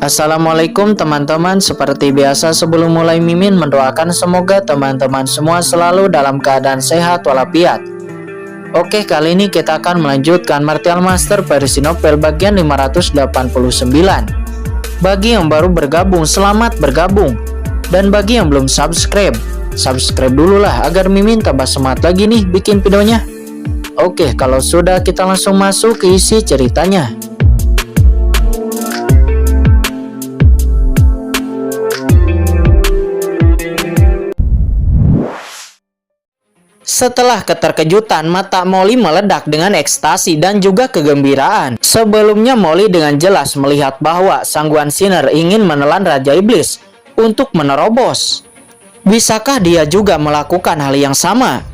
Assalamualaikum teman-teman. Seperti biasa sebelum mulai Mimin mendoakan semoga teman-teman semua selalu dalam keadaan sehat walafiat. Oke, kali ini kita akan melanjutkan Martial Master versi novel bagian 589. Bagi yang baru bergabung, selamat bergabung. Dan bagi yang belum subscribe dulu lah agar Mimin tambah semangat lagi nih bikin videonya. Oke, kalau sudah kita langsung masuk ke isi ceritanya. Setelah keterkejutan, mata Molly meledak dengan ekstasi dan juga kegembiraan. Sebelumnya Molly dengan jelas melihat bahwa Sang Guan Sinner ingin menelan Raja Iblis untuk menerobos. Bisakah dia juga melakukan hal yang sama?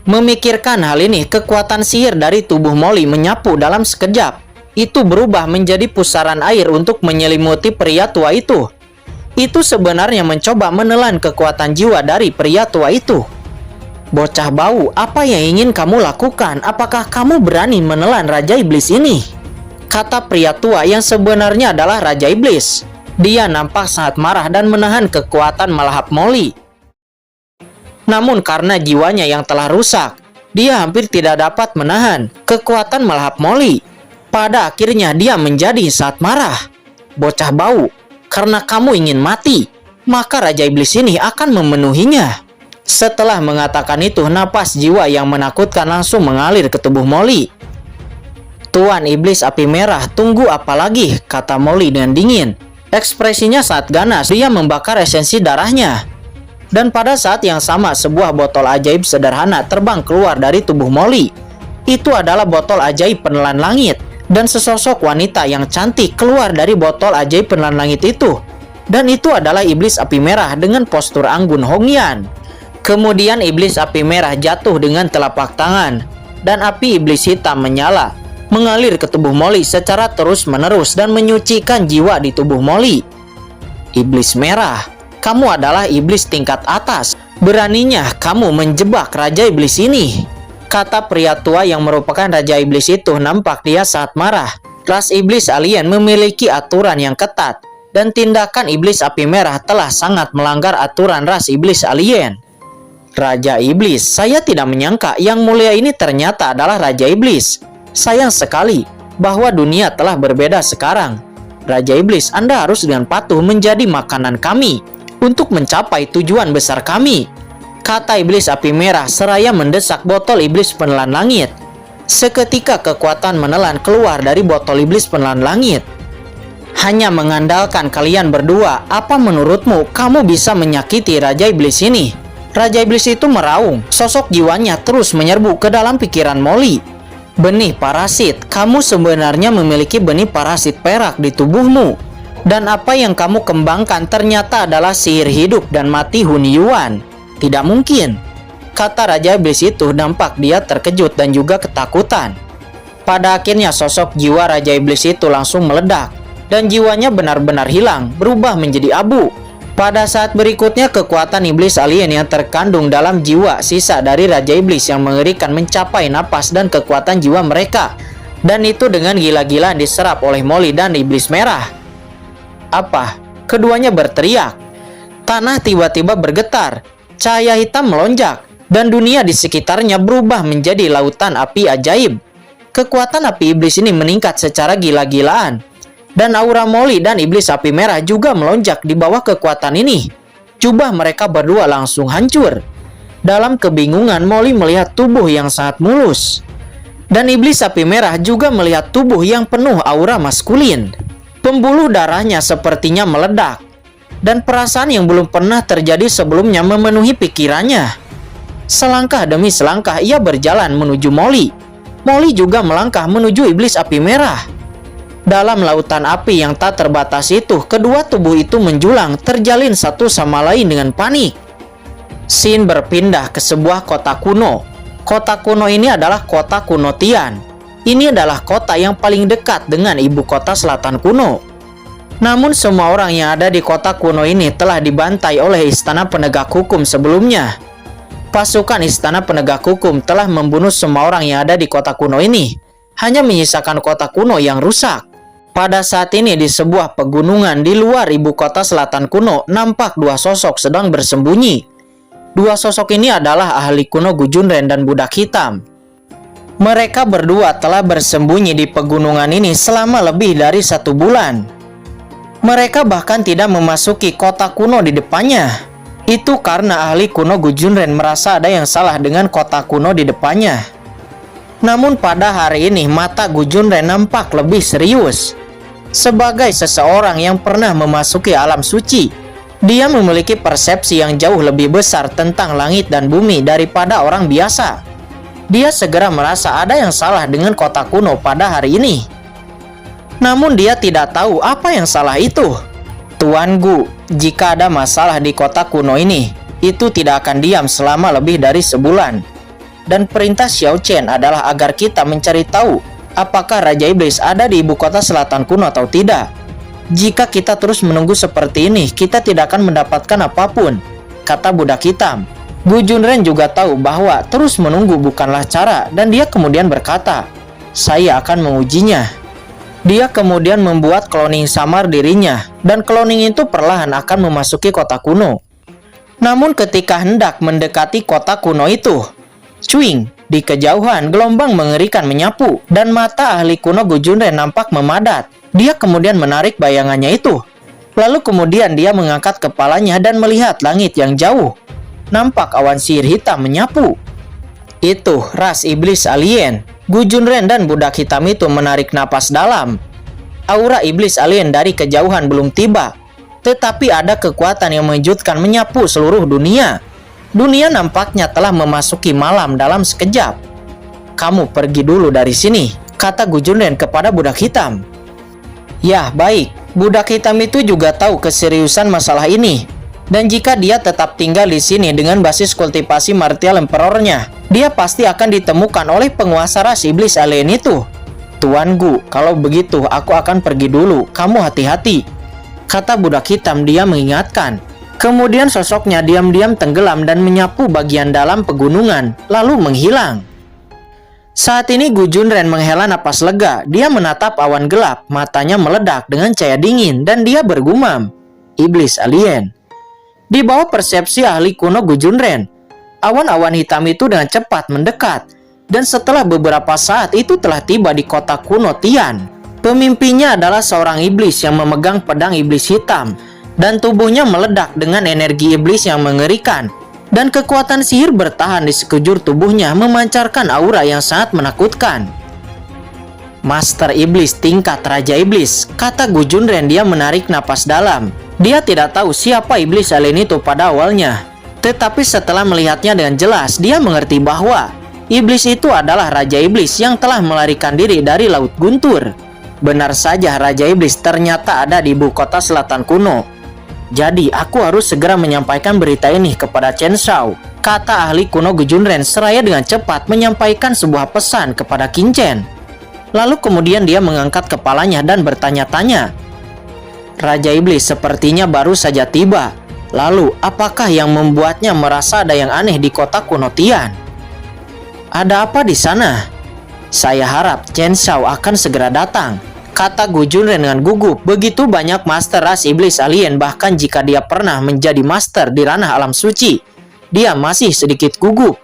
Memikirkan hal ini, kekuatan sihir dari tubuh Molly menyapu dalam sekejap. Itu berubah menjadi pusaran air untuk menyelimuti pria tua itu. Itu sebenarnya mencoba menelan kekuatan jiwa dari pria tua itu. Bocah bau, apa yang ingin kamu lakukan? Apakah kamu berani menelan Raja Iblis ini? Kata pria tua yang sebenarnya adalah Raja Iblis. Dia nampak sangat marah dan menahan kekuatan melahap Molly. Namun karena jiwanya yang telah rusak, dia hampir tidak dapat menahan kekuatan melahap Molly. Pada akhirnya dia menjadi sangat marah. Bocah bau, karena kamu ingin mati, maka Raja Iblis ini akan memenuhinya. Setelah mengatakan itu, napas jiwa yang menakutkan langsung mengalir ke tubuh Molly. Tuan Iblis Api Merah, tunggu apa lagi? Kata Molly dengan dingin. Ekspresinya sangat ganas, dia membakar esensi darahnya. Dan pada saat yang sama, sebuah botol ajaib sederhana terbang keluar dari tubuh Molly. Itu adalah botol ajaib penelan langit. Dan sesosok wanita yang cantik keluar dari botol ajaib penelan langit itu. Dan itu adalah Iblis Api Merah dengan postur anggun Hongyan. Kemudian Iblis Api Merah jatuh dengan telapak tangan, dan api iblis hitam menyala, mengalir ke tubuh Molly secara terus-menerus dan menyucikan jiwa di tubuh Molly. Iblis Merah, kamu adalah iblis tingkat atas. Beraninya kamu menjebak Raja Iblis ini. Kata pria tua yang merupakan Raja Iblis itu, nampak dia sangat marah. Ras iblis alien memiliki aturan yang ketat, dan tindakan Iblis Api Merah telah sangat melanggar aturan ras iblis alien. Raja Iblis, saya tidak menyangka yang mulia ini ternyata adalah Raja Iblis. Sayang sekali bahwa dunia telah berbeda sekarang. Raja Iblis, Anda harus dengan patuh menjadi makanan kami untuk mencapai tujuan besar kami. Kata Iblis Api Merah seraya mendesak botol iblis penelan langit. Seketika kekuatan menelan keluar dari botol iblis penelan langit. Hanya mengandalkan kalian berdua, apa menurutmu kamu bisa menyakiti Raja Iblis ini? Raja Iblis itu meraung, sosok jiwanya terus menyerbu ke dalam pikiran Molly. Benih parasit, kamu sebenarnya memiliki benih parasit perak di tubuhmu. Dan apa yang kamu kembangkan ternyata adalah sihir hidup dan mati Hunyuan. Tidak mungkin. Kata Raja Iblis itu, nampak dia terkejut dan juga ketakutan. Pada akhirnya sosok jiwa Raja Iblis itu langsung meledak. Dan jiwanya benar-benar hilang, berubah menjadi abu. Pada saat berikutnya, kekuatan iblis alien yang terkandung dalam jiwa sisa dari Raja Iblis yang mengerikan mencapai napas dan kekuatan jiwa mereka. Dan itu dengan gila-gilaan diserap oleh Molly dan Iblis Merah. Apa? Keduanya berteriak. Tanah tiba-tiba bergetar, cahaya hitam melonjak, dan dunia di sekitarnya berubah menjadi lautan api ajaib. Kekuatan api iblis ini meningkat secara gila-gilaan. Dan aura Molly dan Iblis Api Merah juga melonjak di bawah kekuatan ini. Jubah mereka berdua langsung hancur. Dalam kebingungan, Molly melihat tubuh yang sangat mulus. Dan Iblis Api Merah juga melihat tubuh yang penuh aura maskulin. Pembuluh darahnya sepertinya meledak. Dan perasaan yang belum pernah terjadi sebelumnya memenuhi pikirannya. Selangkah demi selangkah ia berjalan menuju Molly. Molly juga melangkah menuju Iblis Api Merah. Dalam lautan api yang tak terbatas itu, kedua tubuh itu menjulang, terjalin satu sama lain dengan panik. Scene berpindah ke sebuah kota kuno. Kota kuno ini adalah kota kuno Tian. Ini adalah kota yang paling dekat dengan ibu kota selatan kuno. Namun semua orang yang ada di kota kuno ini telah dibantai oleh istana penegak hukum sebelumnya. Pasukan istana penegak hukum telah membunuh semua orang yang ada di kota kuno ini. Hanya menyisakan kota kuno yang rusak. Pada saat ini di sebuah pegunungan di luar ibu kota selatan kuno, nampak dua sosok sedang bersembunyi. Dua sosok ini adalah ahli kuno Gujunren dan budak hitam. Mereka berdua telah bersembunyi di pegunungan ini selama lebih dari 1 bulan. Mereka bahkan tidak memasuki kota kuno di depannya. Itu karena ahli kuno Gujunren merasa ada yang salah dengan kota kuno di depannya. Namun pada hari ini mata Gujunren nampak lebih serius. Sebagai seseorang yang pernah memasuki alam suci, dia memiliki persepsi yang jauh lebih besar tentang langit dan bumi daripada orang biasa. Dia segera merasa ada yang salah dengan kota kuno pada hari ini. Namun dia tidak tahu apa yang salah itu. Tuan Gu, jika ada masalah di kota kuno ini, itu tidak akan diam selama lebih dari sebulan. Dan perintah Xiao Chen adalah agar kita mencari tahu apakah Raja Iblis ada di ibu kota selatan kuno atau tidak. Jika kita terus menunggu seperti ini, kita tidak akan mendapatkan apapun, kata budak hitam. Gujunren juga tahu bahwa terus menunggu bukanlah cara, dan dia kemudian berkata, "Saya akan mengujinya." Dia kemudian membuat cloning samar dirinya, dan cloning itu perlahan akan memasuki kota kuno. Namun ketika hendak mendekati kota kuno itu, cuing, di kejauhan gelombang mengerikan menyapu, dan mata ahli kuno Gujunren nampak memadat. Dia kemudian menarik bayangannya itu. Lalu kemudian dia mengangkat kepalanya dan melihat langit yang jauh. Nampak awan sihir hitam menyapu. Itu ras iblis alien. Gujunren dan budak hitam itu menarik napas dalam. Aura iblis alien dari kejauhan belum tiba, tetapi ada kekuatan yang mengejutkan menyapu seluruh dunia. Dunia nampaknya telah memasuki malam dalam sekejap. "Kamu pergi dulu dari sini," kata Gujunren kepada budak hitam. Ya, baik. Budak hitam itu juga tahu keseriusan masalah ini. Dan jika dia tetap tinggal di sini dengan basis kultivasi martial emperornya, dia pasti akan ditemukan oleh penguasa ras iblis alien itu. "Tuan Gu, kalau begitu aku akan pergi dulu. Kamu hati-hati," kata budak hitam. Dia mengingatkan. Kemudian sosoknya diam-diam tenggelam dan menyapu bagian dalam pegunungan, lalu menghilang. Saat ini Gujunren menghela napas lega. Dia menatap awan gelap, matanya meledak dengan cahaya dingin, dan dia bergumam, "Iblis alien." Di bawah persepsi ahli kuno Gujunren, awan-awan hitam itu dengan cepat mendekat, dan setelah beberapa saat itu telah tiba di kota kuno Tian. Pemimpinnya adalah seorang iblis yang memegang pedang iblis hitam, dan tubuhnya meledak dengan energi iblis yang mengerikan, dan kekuatan sihir bertahan di sekujur tubuhnya memancarkan aura yang sangat menakutkan. "Master Iblis tingkat Raja Iblis," kata Gujunren. Dia menarik napas dalam. Dia tidak tahu siapa iblis alien itu pada awalnya, tetapi setelah melihatnya dengan jelas, dia mengerti bahwa iblis itu adalah Raja Iblis yang telah melarikan diri dari Laut Guntur. Benar saja, Raja Iblis ternyata ada di ibu kota selatan kuno. "Jadi aku harus segera menyampaikan berita ini kepada Chen Shao," kata ahli kuno Gujunren seraya dengan cepat menyampaikan sebuah pesan kepada Qin Chen. Lalu kemudian dia mengangkat kepalanya dan bertanya-tanya, "Raja Iblis sepertinya baru saja tiba. Lalu apakah yang membuatnya merasa ada yang aneh di kota kuno Tian? Ada apa di sana?" "Saya harap Chen Shao akan segera datang," kata Gujunren dengan gugup. Begitu banyak master ras iblis alien, bahkan jika dia pernah menjadi master di ranah alam suci, dia masih sedikit gugup.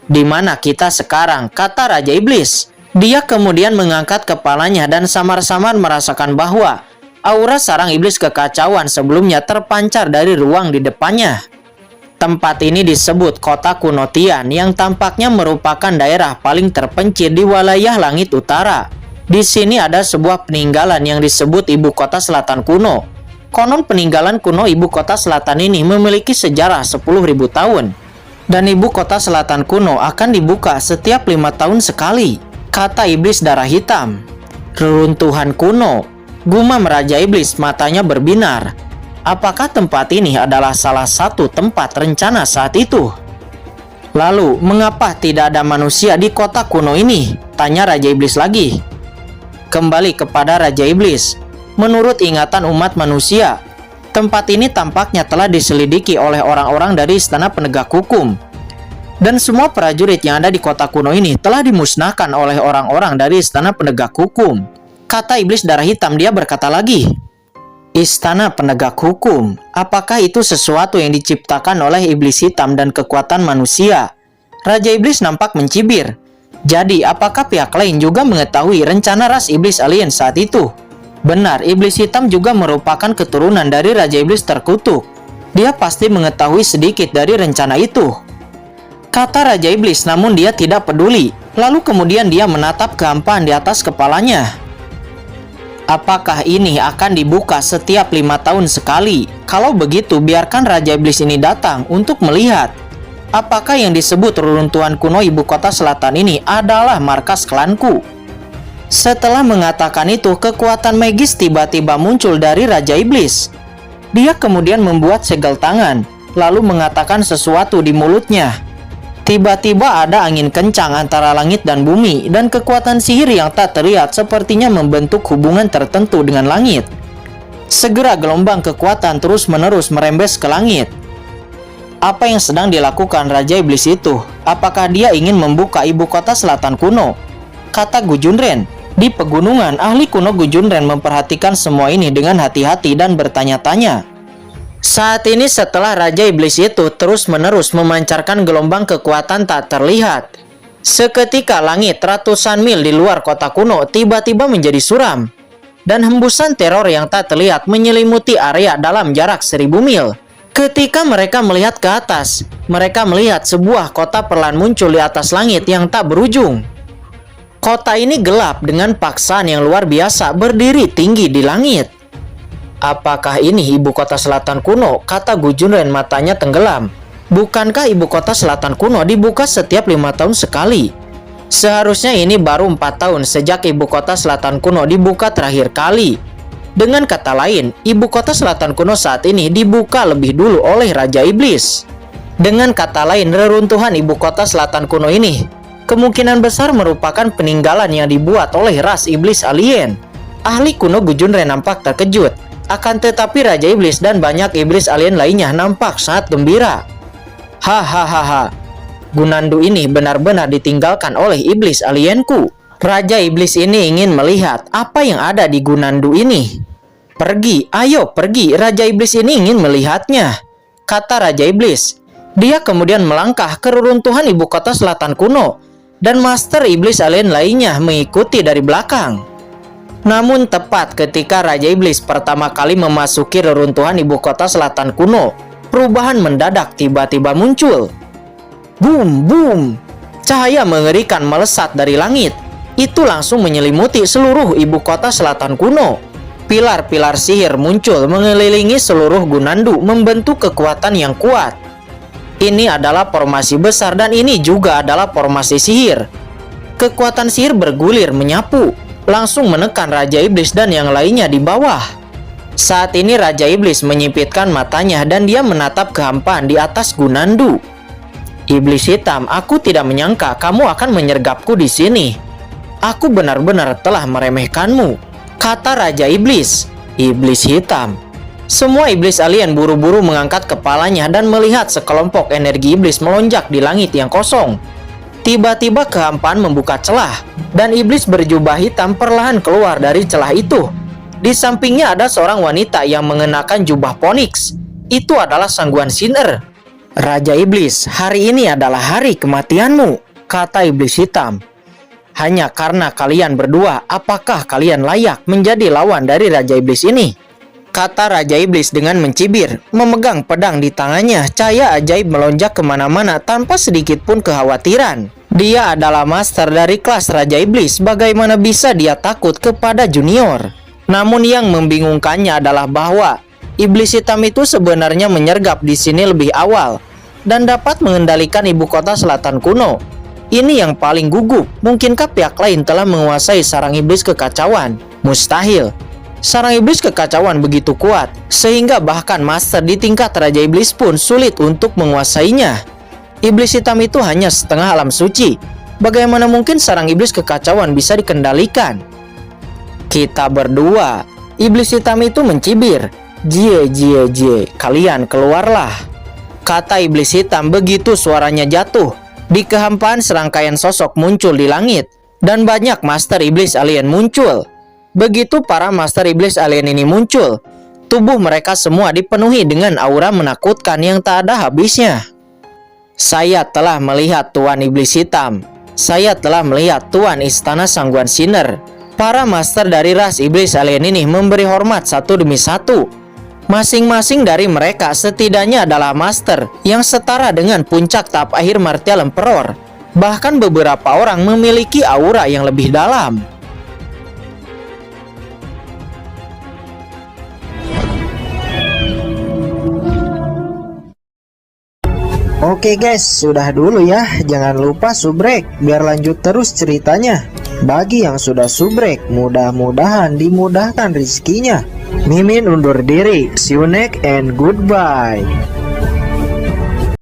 "Di mana kita sekarang?" kata Raja Iblis. Dia kemudian mengangkat kepalanya dan samar-samar merasakan bahwa aura sarang iblis kekacauan sebelumnya terpancar dari ruang di depannya. Tempat ini disebut kota kuno Tian, yang tampaknya merupakan daerah paling terpencil di wilayah langit utara. Di sini ada sebuah peninggalan yang disebut ibu kota selatan kuno. Konon peninggalan kuno ibu kota selatan ini memiliki sejarah 10.000 tahun. Dan ibu kota selatan kuno akan dibuka setiap 5 tahun sekali, kata iblis darah hitam. "Reruntuhan kuno," gumam Raja Iblis, matanya berbinar. Apakah tempat ini adalah salah satu tempat rencana saat itu? "Lalu, mengapa tidak ada manusia di kota kuno ini?" tanya Raja Iblis lagi. Kembali kepada Raja Iblis. Menurut ingatan umat manusia, tempat ini tampaknya telah diselidiki oleh orang-orang dari istana penegak hukum. Dan semua prajurit yang ada di kota kuno ini telah dimusnahkan oleh orang-orang dari istana penegak hukum. Kata iblis darah hitam, dia berkata lagi, "Istana penegak hukum, apakah itu sesuatu yang diciptakan oleh iblis hitam dan kekuatan manusia?" Raja Iblis nampak mencibir. Jadi, apakah pihak lain juga mengetahui rencana ras iblis alien saat itu? Benar, iblis hitam juga merupakan keturunan dari Raja Iblis terkutuk. Dia pasti mengetahui sedikit dari rencana itu, kata Raja Iblis, namun dia tidak peduli. Lalu kemudian dia menatap kehampaan di atas kepalanya. Apakah ini akan dibuka setiap 5 tahun sekali? Kalau begitu, biarkan Raja Iblis ini datang untuk melihat apakah yang disebut reruntuhan kuno ibu kota selatan ini adalah markas klanku. Setelah mengatakan itu, kekuatan magis tiba-tiba muncul dari Raja Iblis. Dia kemudian membuat segel tangan, lalu mengatakan sesuatu di mulutnya. Tiba-tiba ada angin kencang antara langit dan bumi, dan kekuatan sihir yang tak terlihat sepertinya membentuk hubungan tertentu dengan langit. Segera gelombang kekuatan terus-menerus merembes ke langit. Apa yang sedang dilakukan Raja Iblis itu? Apakah dia ingin membuka ibu kota selatan kuno? Kata Gu Junren. Di pegunungan, ahli kuno Gu Junren memperhatikan semua ini dengan hati-hati dan bertanya-tanya. Saat ini setelah Raja Iblis itu terus-menerus memancarkan gelombang kekuatan tak terlihat, seketika langit ratusan mil di luar kota kuno tiba-tiba menjadi suram, dan hembusan teror yang tak terlihat menyelimuti area dalam jarak 1000 mil. Ketika mereka melihat ke atas, mereka melihat sebuah kota perlahan muncul di atas langit yang tak berujung. Kota ini gelap dengan paksaan yang luar biasa berdiri tinggi di langit. Apakah ini ibu kota selatan kuno? Kata Gu Junren, matanya tenggelam. Bukankah ibu kota selatan kuno dibuka setiap 5 tahun sekali? Seharusnya ini baru 4 tahun sejak ibu kota selatan kuno dibuka terakhir kali. Dengan kata lain, ibu kota selatan kuno saat ini dibuka lebih dulu oleh Raja Iblis. Dengan kata lain, reruntuhan ibu kota selatan kuno ini kemungkinan besar merupakan peninggalan yang dibuat oleh ras iblis alien. Ahli kuno Gu Junren nampak terkejut. Akan tetapi Raja Iblis dan banyak iblis alien lainnya nampak sangat gembira. Hahaha, Gunandu ini benar-benar ditinggalkan oleh iblis alienku. Raja Iblis ini ingin melihat apa yang ada di Gunandu ini. Pergi, ayo pergi, Raja Iblis ini ingin melihatnya, kata Raja Iblis. Dia kemudian melangkah ke reruntuhan ibu kota selatan kuno, dan master iblis alien lainnya mengikuti dari belakang. Namun tepat ketika Raja Iblis pertama kali memasuki reruntuhan ibu kota selatan kuno, perubahan mendadak tiba-tiba muncul. Boom, boom. Cahaya mengerikan melesat dari langit. Itu langsung menyelimuti seluruh ibu kota selatan kuno. Pilar-pilar sihir muncul mengelilingi seluruh Gunandu, membentuk kekuatan yang kuat. Ini adalah formasi besar dan ini juga adalah formasi sihir. Kekuatan sihir bergulir menyapu, langsung menekan Raja Iblis dan yang lainnya di bawah. Saat ini Raja Iblis menyipitkan matanya dan dia menatap kehampaan di atas Gunandu. Iblis hitam, aku tidak menyangka kamu akan menyergapku di sini. Aku benar-benar telah meremehkanmu, kata Raja Iblis. Iblis hitam. Semua iblis alien buru-buru mengangkat kepalanya dan melihat sekelompok energi iblis melonjak di langit yang kosong. Tiba-tiba kehampaan membuka celah, dan iblis berjubah hitam perlahan keluar dari celah itu. Di sampingnya ada seorang wanita yang mengenakan jubah Phoenix. Itu adalah Sangguan Sinner. Raja Iblis, hari ini adalah hari kematianmu, kata iblis hitam. Hanya karena kalian berdua, apakah kalian layak menjadi lawan dari Raja Iblis ini? Kata Raja Iblis dengan mencibir. Memegang pedang di tangannya, cahaya ajaib melonjak kemana-mana tanpa sedikit pun kekhawatiran. Dia adalah master dari kelas Raja Iblis, bagaimana bisa dia takut kepada junior? Namun yang membingungkannya adalah bahwa iblis hitam itu sebenarnya menyergap di sini lebih awal dan dapat mengendalikan ibu kota selatan kuno. Ini yang paling gugup. Mungkinkah pihak lain telah menguasai sarang iblis kekacauan? Mustahil. Sarang iblis kekacauan begitu kuat, sehingga bahkan master di tingkat Raja Iblis pun sulit untuk menguasainya. Iblis hitam itu hanya setengah alam suci. Bagaimana mungkin sarang iblis kekacauan bisa dikendalikan? Kita berdua. Iblis hitam itu mencibir. Jie, kalian keluarlah, kata iblis hitam begitu suaranya jatuh. Di kehampaan serangkaian sosok muncul di langit, dan banyak master iblis alien muncul. Begitu para master iblis alien ini muncul, tubuh mereka semua dipenuhi dengan aura menakutkan yang tak ada habisnya. Saya telah melihat Tuan Iblis Hitam. Saya telah melihat Tuan Istana Sangguan Sinner. Para master dari ras iblis alien ini memberi hormat satu demi satu. Masing-masing dari mereka setidaknya adalah master yang setara dengan puncak tahap akhir Martial Emperor. Bahkan beberapa orang memiliki aura yang lebih dalam. Oke guys, sudah dulu ya. Jangan lupa subrek biar lanjut terus ceritanya. Bagi yang sudah subrek, mudah-mudahan dimudahkan rezekinya. Mimin undur diri. See you next and goodbye.